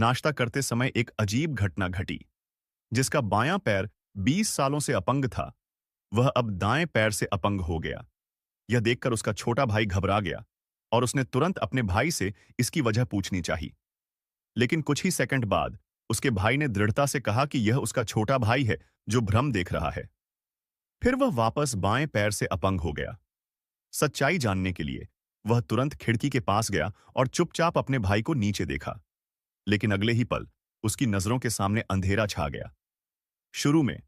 नाश्ता करते समय एक अजीब घटना घटी। जिसका बायां पैर 20 सालों से अपंग था, वह अब दाएं पैर से अपंग हो गया। यह देखकर उसका छोटा भाई घबरा गया और उसने तुरंत अपने भाई से इसकी वजह पूछनी चाहिए। लेकिन कुछ ही सेकंड बाद उसके भाई ने दृढ़ता से कहा कि यह उसका छोटा भाई है जो भ्रम देख रहा है। फिर वह वापस बाएं पैर से अपंग हो गया। सच्चाई जानने के लिए वह तुरंत खिड़की के पास गया और चुपचाप अपने भाई को नीचे देखा। लेकिन अगले ही पल उसकी नजरों के सामने अंधेरा छा गया। शुरू में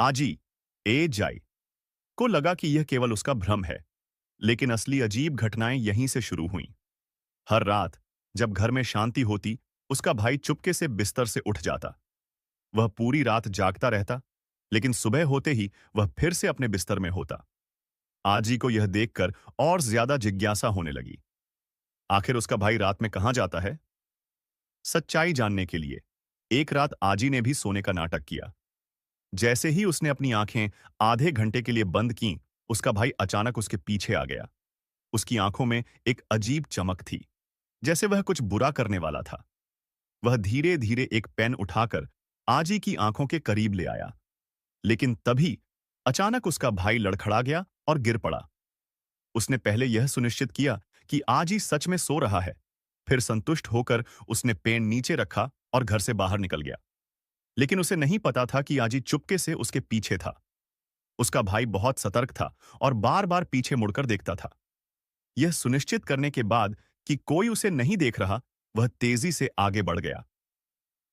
आजी ए जाई को लगा कि यह केवल उसका भ्रम है, लेकिन असली अजीब घटनाएं यहीं से शुरू हुईं। हर रात जब घर में शांति होती, उसका भाई चुपके से बिस्तर से उठ जाता। वह पूरी रात जागता रहता, लेकिन सुबह होते ही वह फिर से अपने बिस्तर में होता। आजी को यह देखकर और ज्यादा जिज्ञासा होने लगी। आखिर उसका भाई रात में कहां जाता है? सच्चाई जानने के लिए एक रात आजी ने भी सोने का नाटक किया। जैसे ही उसने अपनी आंखें आधे घंटे के लिए बंद कीं, उसका भाई अचानक उसके पीछे आ गया। उसकी आंखों में एक अजीब चमक थी, जैसे वह कुछ बुरा करने वाला था। वह धीरे धीरे एक पेन उठाकर आजी की आंखों के करीब ले आया, लेकिन तभी अचानक उसका भाई लड़खड़ा गया और गिर पड़ा। उसने पहले यह सुनिश्चित किया कि आजी सच में सो रहा है। फिर संतुष्ट होकर उसने पेन नीचे रखा और घर से बाहर निकल गया। लेकिन उसे नहीं पता था कि आजी चुपके से उसके पीछे था। उसका भाई बहुत सतर्क था और बार बार पीछे मुड़कर देखता था। यह सुनिश्चित करने के बाद कि कोई उसे नहीं देख रहा, वह तेजी से आगे बढ़ गया।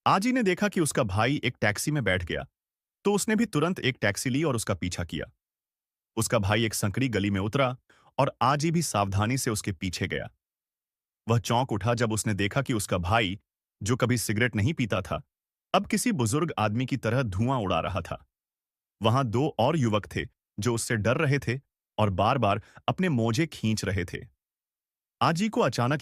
आजी ने देखा कि उसका भाई एक टैक्सी में बैठ गया, तो उसने भी तुरंत एक टैक्सी ली और उसका पीछा किया। उसका भाई एक संकरी गली में उतरा और आजी भी सावधानी से उसके पीछे गया। वह चौंक उठा जब उसने देखा कि उसका भाई, जो कभी सिगरेट नहीं पीता था, अब किसी बुजुर्ग आदमी की तरह धुआं उड़ा रहा था। वहां दो और युवक थे जो उससे डर रहे थे और बार बार अपने मोजे खींच रहे थे। आजी को अचानक